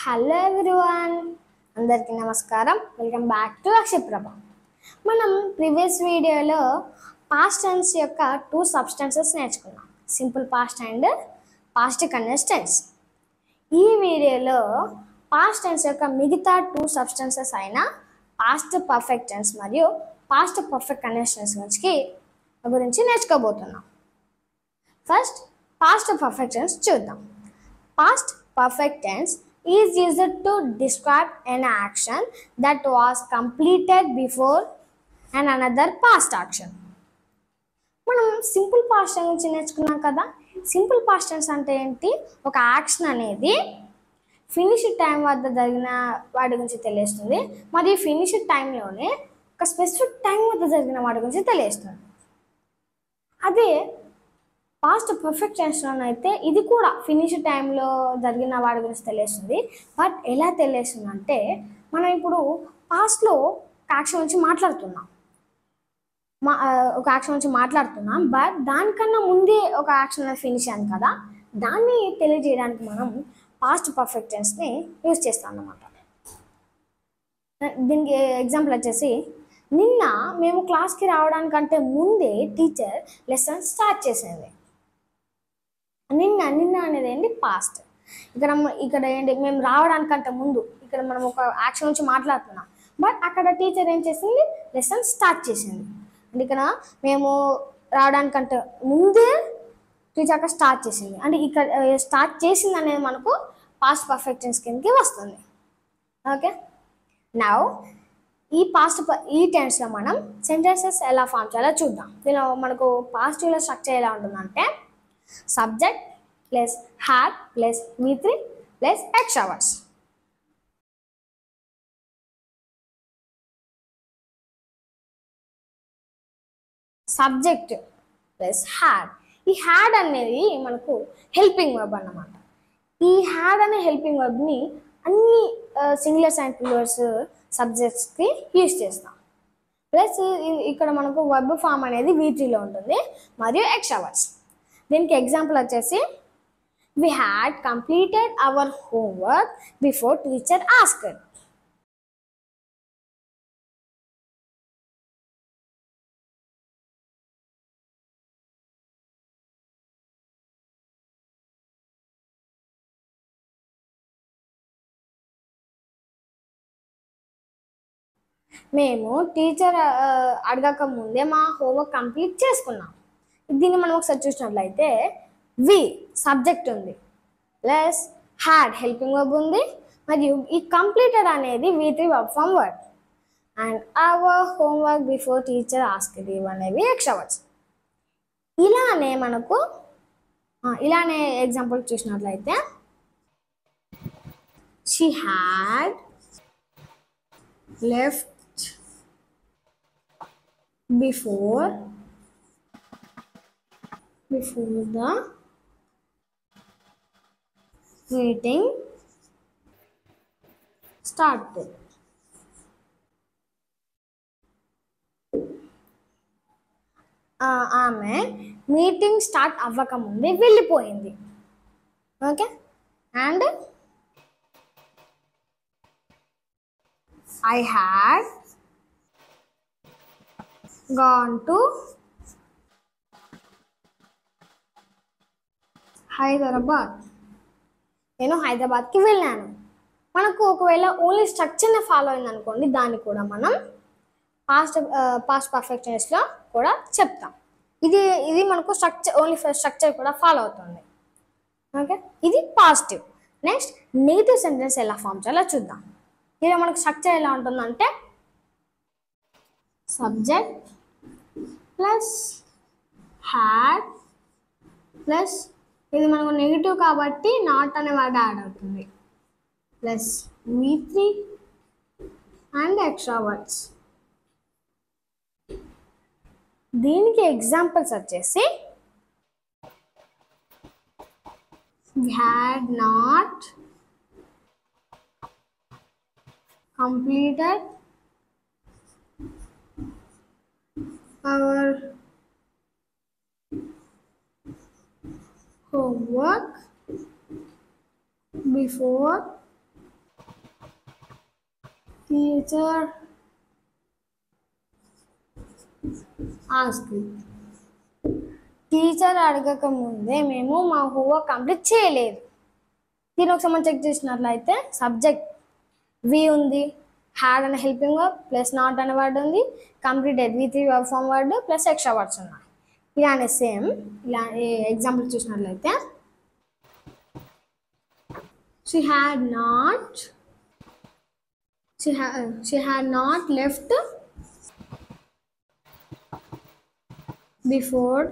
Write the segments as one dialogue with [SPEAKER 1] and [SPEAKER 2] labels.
[SPEAKER 1] Hello everyone, అందరికీ నమస్కారం. Welcome back to Akshayaprabha. మనం ప్రీవియస్ వీడియోలో పాస్ట్ టెన్స్ యొక్క టూ సబ్స్టెన్సెస్ నేర్చుకున్నాం, simple past and past continuous tense. ఈ వీడియోలో పాస్ట్ టెన్స్ యొక్క మిగతా టూ సబ్స్టెన్సెస్ అయిన పాస్ట్ పర్ఫెక్ట్ టెన్స్ మరియు పాస్ట్ పర్ఫెక్ట్ కంటిన్యూస్ టెన్స్ గురించి నేర్చుకోబోతున్నాం. ఫస్ట్ పాస్ట్ పర్ఫెక్ట్ టెన్స్ చూద్దాం. Past perfect tense is used to describe an action that was completed before and another past action. మనం simple past tense గురించి నేర్చుకున్నాం కదా. Simple past tense అంటే ఏంటి? ఒక యాక్షన్ అనేది ఫినిష్ టైం వద్ద జరిగిన వాటి గురించి తెలియస్తుంది, మరియు ఫినిష్ టైంలోనే ఒక స్పెసిఫిక్ టైం వద్ద జరిగిన వాటి గురించి తెలియస్తుంది. అదే పాస్ట్ పర్ఫెక్ట్ టెన్స్లోనైతే ఇది కూడా ఫినిష్ టైంలో జరిగిన వాడి గురించి తెలియస్తుంది. బట్ ఎలా తెలియస్తుంది అంటే, మనం ఇప్పుడు పాస్ట్లో ఒక యాక్షన్ గురించి మాట్లాడుతున్నాం, బట్ దానికన్నా ముందే ఒక యాక్షన్ అనేది ఫినిష్ అయింది కదా, దాన్ని తెలియజేయడానికి మనం పాస్ట్ పర్ఫెక్ట్ టెన్స్ని యూజ్ చేస్తాం అన్నమాట. దీనికి ఎగ్జాంపుల్ వచ్చేసి, నిన్న మేము క్లాస్కి రావడానికంటే ముందే టీచర్ లెసన్ స్టార్ట్ చేసింది. నిన్న అనేది ఏంటి? పాస్ట్. ఇక్కడ ఏంటి? మేము రావడానికంటే ముందు ఇక్కడ మనం ఒక యాక్షన్ నుంచి మాట్లాడుతున్నాం, బట్ అక్కడ టీచర్ ఏం చేసింది? లెసన్ స్టార్ట్ చేసింది. అంటే ఇక్కడ మేము రావడానికంటే ముందే టీచర్ అక్కడ స్టార్ట్ చేసింది, అంటే ఇక్కడ స్టార్ట్ చేసింది అనేది మనకు పాస్ట్ పర్ఫెక్ట్ టెన్స్ కిందకి వస్తుంది. ఓకే, నౌ ఈ టెన్స్లో మనం సెంటెన్సెస్ ఎలా ఫామ్ చేయాలో చూద్దాం. దీనిలో మనకు పాజిటివ్లో స్ట్రక్చర్ ఎలా ఉంటుందంటే, subject plus had plus V3 plus extra words. Subject plus had. ఈ had అనేది మనకు హెల్పింగ్ వర్బ్ అన్నమాట. ఈ had అనే హెల్పింగ్ వర్బ్ని అన్ని సింగులర్స్ అండ్ ప్లూరల్స్ సబ్జెక్ట్స్కి యూజ్ చేస్తాం. ప్లస్ ఇక్కడ మనకు వర్బ్ ఫామ్ అనేది V3లో ఉంటుంది, మరియు ఎక్స్ట్రా వర్డ్స్. దీనికి ఎగ్జాంపుల్ వచ్చేసి, we had completed our homework before teacher asked. మేము టీచర్ అడగక ముందే మా హోంవర్క్ కంప్లీట్ చేసుకున్నాం. దీన్ని మనం ఒకసారి చూసినట్లయితే, వి సబ్జెక్ట్ ఉంది, ప్లస్ హ్యాడ్ హెల్పింగ్ వర్బ్ ఉంది, మరియు ఈ కంప్లీటెడ్ అనేది V3 verb form word, and our homework before teacher asked ఇవనేవి ఎక్స్ట్రా వర్డ్స్. ఇలానే ఎగ్జాంపుల్ చూసినట్లయితే, she had left before the meeting started. ఆమె మీటింగ్ స్టార్ట్ అవ్వకముందే వెళ్ళిపోయింది. Okay, and I had gone to Hyderabad. నేను హైదరాబాద్కి వెళ్ళాను. మనకు ఒకవేళ ఓన్లీ స్ట్రక్చర్ని ఫాలో అయింది అనుకోండి, దాన్ని కూడా మనం పాస్ట్ పర్ఫెక్ట్ టెన్స్లో కూడా చెప్తాం. ఇది మనకు ఓన్లీ స్ట్రక్చర్ కూడా ఫాలో అవుతుంది. ఓకే, ఇది పాజిటివ్. నెక్స్ట్ నెగిటివ్ సెంటెన్స్ ఎలా ఫామ్ చేయాలో చూద్దాం. ఇది మనకు స్ట్రక్చర్ ఎలా ఉంటుందంటే, సబ్జెక్ట్ ప్లస్ హ్యాడ్ ప్లస్, ఇది మనకు నెగిటివ్ కాబట్టి నాట్ అనే వర్డ్ యాడ్ అవుతుంది, plus V3 and extra words. దీనికి ఎగ్జాంపుల్స్ వచ్చేసి, we had not completed our homework before teacher ask. Teacher అడగక ముందే మేము మా హోంవర్క్ కంప్లీట్ చేయలేదు. దీని ఒకసారి మనం చెక్ చేసినట్లయితే సబ్జెక్ట్ వి ఉంది, హ్యాడ్ అనే హెల్పింగ్ వర్బ్ ప్లస్ నాట్ అనే వర్డ్ ఉంది, completed V3 verb form word plus extra words ఉన్నాయి. ఇలానే సేమ్ ఇలా ఎగ్జాంపుల్ చూసినట్లయితే she had not left before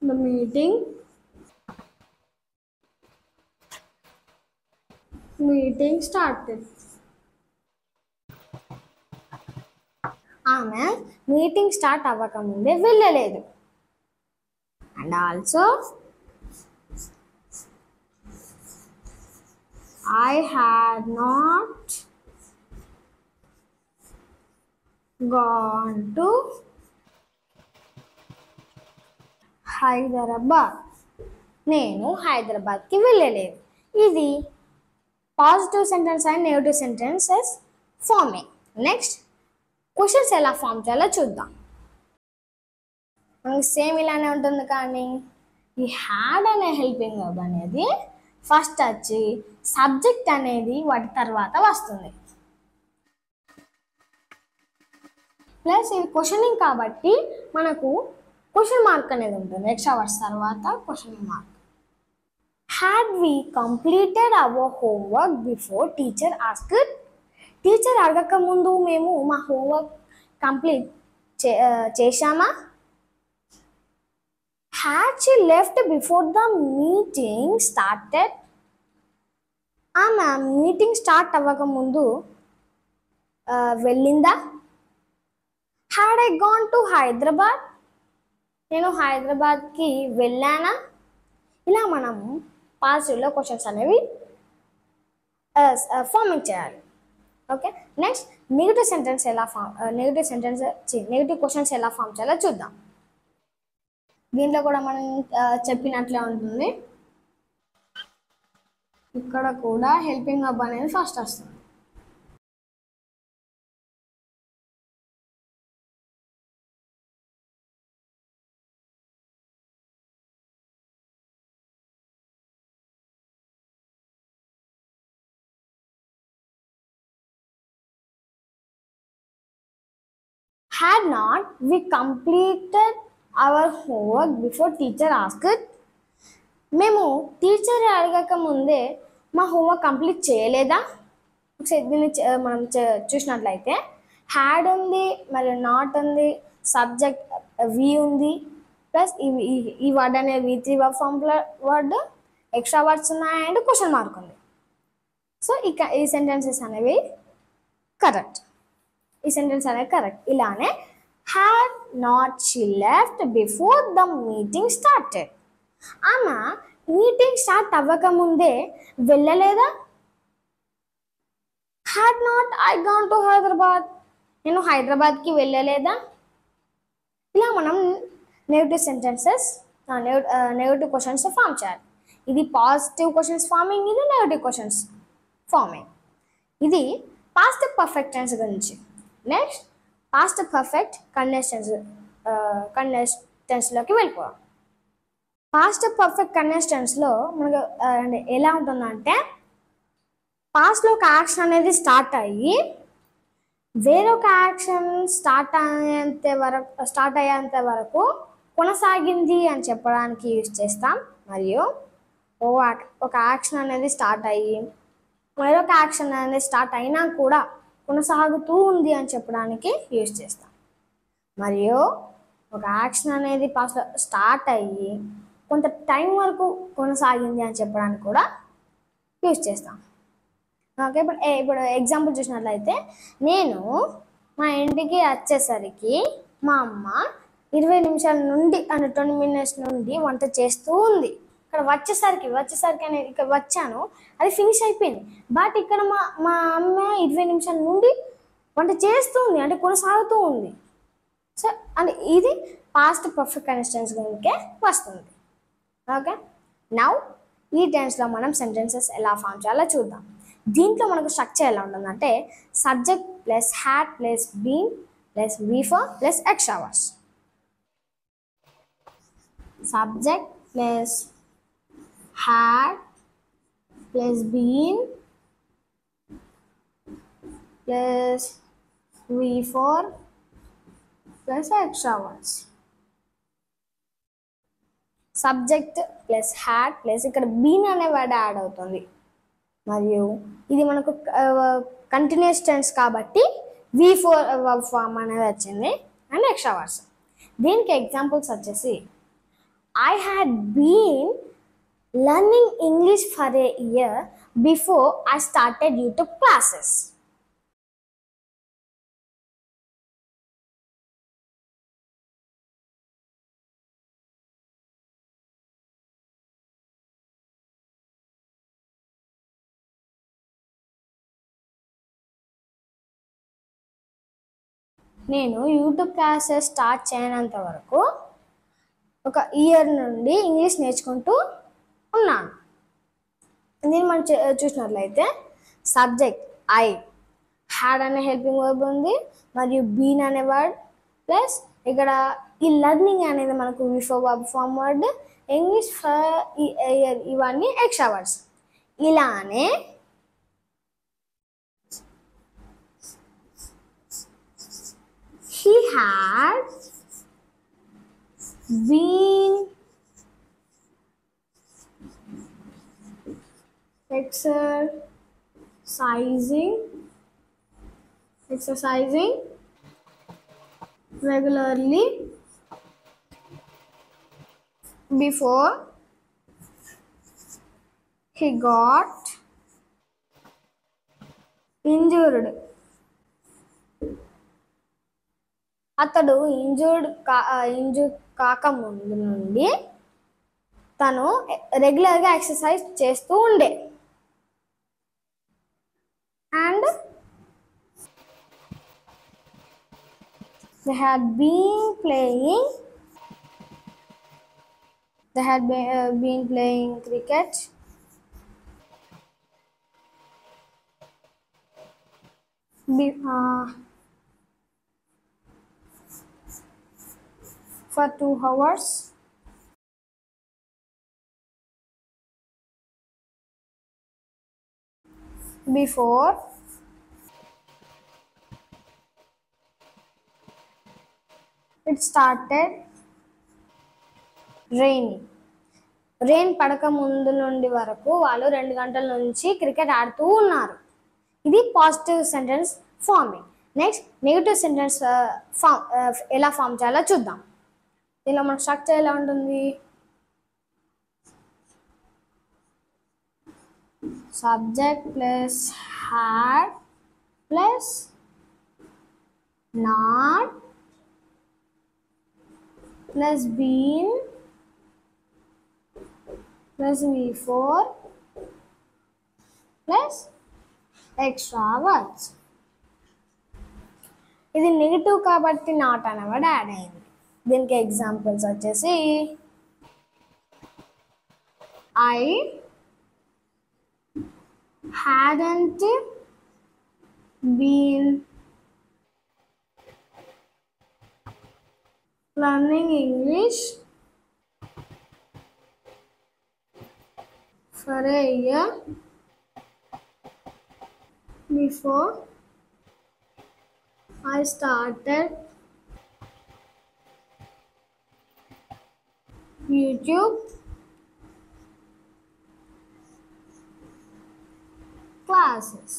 [SPEAKER 1] the meeting started. ఆమె మీటింగ్ స్టార్ట్ అవ్వకముందే వెళ్ళలేదు. And also I had not gone to Hyderabad. నేను హైదరాబాద్కి వెళ్ళలేదు. ఇది positive sentence and negative sentences farming. Next questions ఎలా ఫామ్ చేయాలో చూద్దాం. మనకి సేమ్ ఇలానే ఉంటుంది, కానీ ఈ హ్యాడ్ అనే హెల్పింగ్ వర్బ్ అనేది ఫస్ట్ వచ్చి సబ్జెక్ట్ అనేది వాటి తర్వాత వస్తుంది. ప్లస్ ఇది క్వశ్చనింగ్ కాబట్టి మనకు క్వశ్చన్ మార్క్ అనేది ఉంటుంది ఎక్స్ట్రా వర్డ్స్ తర్వాత questioning mark. Had we completed our homework before teacher asked. Teacher అడగక ముందు మేము మా హోంవర్క్ కంప్లీట్ చేశామా? Had she left before the meeting started? ఆమె మీటింగ్ స్టార్ట్ అవ్వక ముందు వెళ్ళిందా? Had I gone to Hyderabad? నేను హైదరాబాద్కి వెళ్ళానా? ఇలా మనం పాజిటివ్లో క్వశ్చన్స్ అనేవి ఫార్మింగ్ చేయాలి. ఓకే, నెక్స్ట్ నెగిటివ్ క్వశ్చన్స్ ఎలా ఫామ్ చేయాలో చూద్దాం. దీంట్లో కూడా మనం చెప్పినట్లే ఉంటుంది. ఇక్కడ కూడా హెల్పింగ్ వర్బ్ అనేది ఫస్ట్ వస్తుంది. Had not we completed our homework before teacher asked? మేము టీచర్ అడగక ముందే మా హోంవర్క్ కంప్లీట్ చేయలేదా? ఒకసారి దీన్ని మనం చూసినట్లయితే హ్యాడ్ ఉంది, మరియు నాట్ ఉంది, సబ్జెక్ట్ వి ఉంది, ప్లస్ ఈ వర్డ్ అనేది V3 verb form word, extra words ఉన్నాయి అండ్ క్వశ్చన్ మార్క్ ఉంది. సో ఈ సెంటెన్సెస్ అనేవి కరెక్ట్. ఈ సెంటెన్స్ అనేది కరెక్ట్. ఇలానే had not she left before the meeting started? ఆమె మీటింగ్ స్టార్ట్ అవ్వక ముందే వెళ్ళలేదా? had not I gone to Hyderabad? నేను హైదరాబాద్కి వెళ్ళలేదా? ఇలా మనం నెగటివ్ క్వశ్చన్స్ ఫామ్ చేయాలి. ఇది పాజిటివ్ క్వశ్చన్స్ ఫార్మింగ్, ఇది నెగటివ్ క్వశ్చన్స్ ఫార్మింగ్. ఇది పాస్ట్ పర్ఫెక్ట్ టెన్స్ గురించి. నెక్స్ట్ పాస్ట్ పర్ఫెక్ట్ కంటిన్యూస్ టెన్స్లోకి వెళ్ళిపోవాలి. పాస్ట్ పర్ఫెక్ట్ కంటిన్యూస్ టెన్స్లో మనకు ఎలా ఉంటుందంటే పాస్ట్లో ఒక యాక్షన్ అనేది స్టార్ట్ అయ్యి వేరొక యాక్షన్ స్టార్ట్ అయ్యేంత వరకు కొనసాగింది అని చెప్పడానికి యూజ్ చేస్తాం. మరియు ఒక యాక్షన్ అనేది స్టార్ట్ అయ్యి వేరొక యాక్షన్ అనేది స్టార్ట్ అయినా కూడా కొనసాగుతూ ఉంది అని చెప్పడానికి యూజ్ చేస్తాం. మరియు ఒక యాక్షన్ అనేది పాస్ట్లో స్టార్ట్ అయ్యి కొంత టైం వరకు కొనసాగింది అని చెప్పడానికి కూడా యూజ్ చేస్తాం. ఓకే, ఇప్పుడు ఎగ్జాంపుల్ చూసినట్లయితే నేను మా ఇంటికి వచ్చేసరికి మా అమ్మ 20 నిమిషాల నుండి 20 minutes నుండి వంట చేస్తూ ఉంది. ఇక్కడ వచ్చేసరికి అనేది ఇక్కడ వచ్చాను, అది ఫినిష్ అయిపోయింది. బట్ ఇక్కడ మా అమ్మ 20 నిమిషాల నుండి వంట చేస్తూ ఉంది, అంటే కొనసాగుతూ ఉంది. సో అంటే ఇది పాస్ట్ పర్ఫెక్ట్ కంటిన్యూస్ గురించే వస్తుంది. ఓకే, నౌ ఈ టెన్స్లో మనం సెంటెన్సెస్ ఎలా ఫామ్ చేయాలో చూద్దాం. దీంట్లో మనకు స్ట్రక్చర్ ఎలా ఉంటుందంటే subject plus had plus been plus before plus extra words. Subject plus had plus been plus V4 plus extra words. Subject plus had plus ఇక్కడ బీన్ అనే వర్డ్ యాడ్ అవుతుంది మరియు ఇది మనకు కంటిన్యూస్ టెన్స్ కాబట్టి V4 ఫామ్ అనేది వచ్చింది and extra words. దీనికి ఎగ్జాంపుల్స్ వచ్చేసి I had been learning English for a year before I started YouTube classes. నేను యూట్యూబ్ క్లాసెస్ స్టార్ట్ చేయనంత వరకు ఒక ఇయర్ నుండి ఇంగ్లీష్ నేర్చుకుంటూ ఉన్నాను. దీన్ని మనం చూసినట్లయితే సబ్జెక్ట్ ఐ, హ్యాడ్ అనే హెల్పింగ్ వర్బ్ ఉంది మరియు బీన్ అనే వర్డ్ ప్లస్ ఇక్కడ ఈ లర్నింగ్ అనేది మనకు before verb form word, English for year ఇవన్నీ ఎక్స్ట్రా వర్డ్స్. ఇలానే he had been exercising regularly before he got injured. అతడు ఇంజూర్డ్ కాకముందు నుండి తను రెగ్యులర్గా ఎక్సర్సైజ్ చేస్తూ ఉండే. And they had been playing cricket for 2 hours before it started raining. Rain పడక ముందు నుండి వరకు వాళ్ళు 2 గంటల నుంచి క్రికెట్ ఆడుతూ ఉన్నారు. ఇది positive sentence forming. Next negative sentence ఎలా ఫామ్ చేయాలో చూద్దాం. దీనిలో మన స్ట్రక్చర్ ఎలా ఉంటుంది? Subject plus had plus not plus been plus V4 plus extra words. ఇది నెగిటివ్ కాబట్టి నాట్ అనే వర్డ్ యాడ్ అయింది. దీనికి ఎగ్జాంపుల్స్ వచ్చేసి I hadn't been learning English for a year before I started YouTube classes.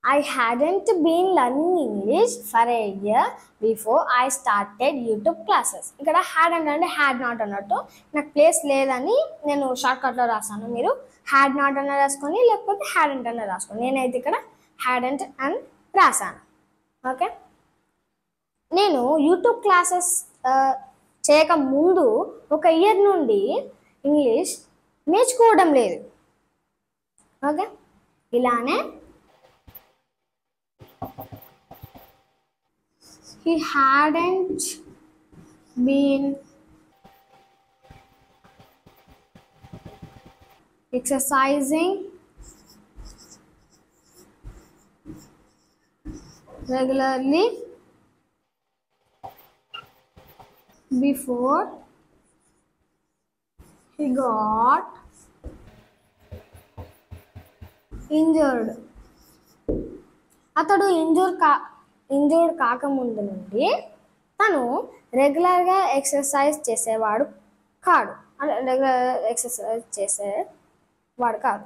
[SPEAKER 1] I hadn't been learning English for a year before I started YouTube classes. ఇక్కడ had అంటే had not అన్నట్టు నాకు place లేదని నేను షార్ట్కట్లో రాసాను. మీరు had not అన్న రాసుకొని లేకపోతే హ్యాడ్ అంట్ అన్న రాసుకోండి. నేనైతే ఇక్కడ హ్యాడ్ అంట్ అని రాసాను. ఓకే, నేను యూట్యూబ్ క్లాసెస్ చేయక ముందు ఒక ఇయర్ నుండి ఇంగ్లీష్ నేర్చుకోవడం లేదు. ఓకే, ఇలానే he hadn't been exercising regularly before he got injured. అతడు ఇంజూర్డ్ కాకముందు నుండి తను రెగ్యులర్గా ఎక్సర్సైజ్ చేసేవాడు కాడు, అంటే రెగ్యులర్ ఎక్సర్సైజ్ చేసేవాడు కాదు.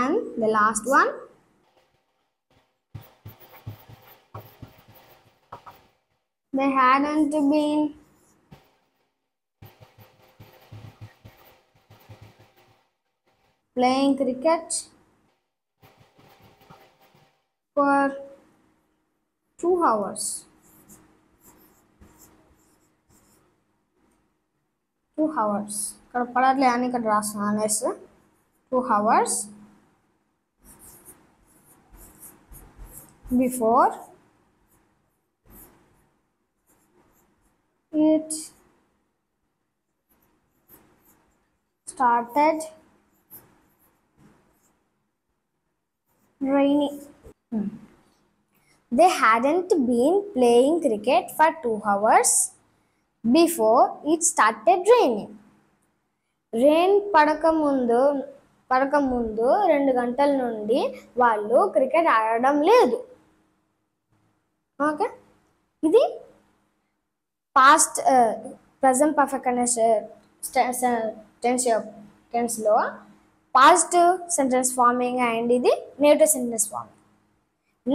[SPEAKER 1] And the last one, they hadn't been playing cricket for 2 hours. 2 hours. ఇక్కడ పడట్లే అని ఇక్కడ రాస్తున్నాను అనేసి 2 hours before it started raining. They hadn't been playing cricket for 2 hours before it started raining. Rain పడకముందు 2 గంటల నుండి వాళ్ళు క్రికెట్ ఆడడం లేదు. ఓకే, ఇది పాస్ట్ ప్రజెంట్ పర్ఫెక్ట్ టెన్స్లో పాస్ట్ సెంటెన్స్ ఫార్మింగ్ అండ్ ఇది native sentence forming.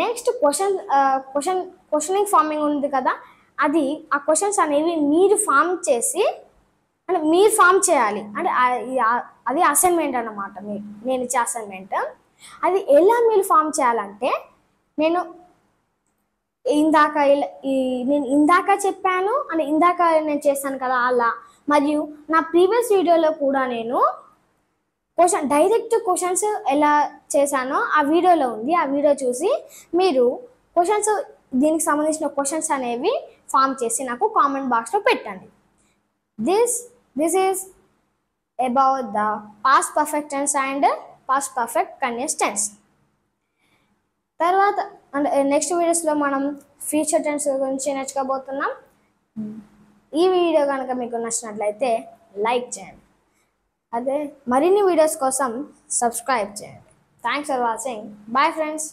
[SPEAKER 1] Next questioning forming ఉంది కదా, అది ఆ క్వశ్చన్స్ అనేవి మీరు ఫామ్ చేసి, అంటే మీరు ఫామ్ చేయాలి, అంటే అది అసైన్మెంట్ అన్నమాట. నేను ఇచ్చే అసైన్మెంట్. అది ఎలా మీరు ఫామ్ చేయాలంటే, నేను ఇందాక చెప్పాను అని ఇందాక నేను చేశాను కదా అలా, మరియు నా ప్రీవియస్ వీడియోలో కూడా నేను డైరెక్ట్ క్వశ్చన్స్ ఎలా చేశానో ఆ వీడియోలో ఉంది. ఆ వీడియో చూసి మీరు క్వశ్చన్స్, దీనికి సంబంధించిన క్వశ్చన్స్ అనేవి ఫామ్ చేసి నాకు కామెంట్ బాక్స్లో పెట్టండి. This is about the past perfect tense and past perfect continuous tense. తర్వాత నెక్స్ట్ వీడియోస్లో మనం ఫ్యూచర్ టెన్స్ గురించి నేర్చుకోబోతున్నాం. ఈ వీడియో కనుక మీకు నచ్చినట్లయితే లైక్ చేయండి, అదే మరిన్ని వీడియోస్ కోసం సబ్స్క్రైబ్ చేయండి. Thanks for watching. Bye friends.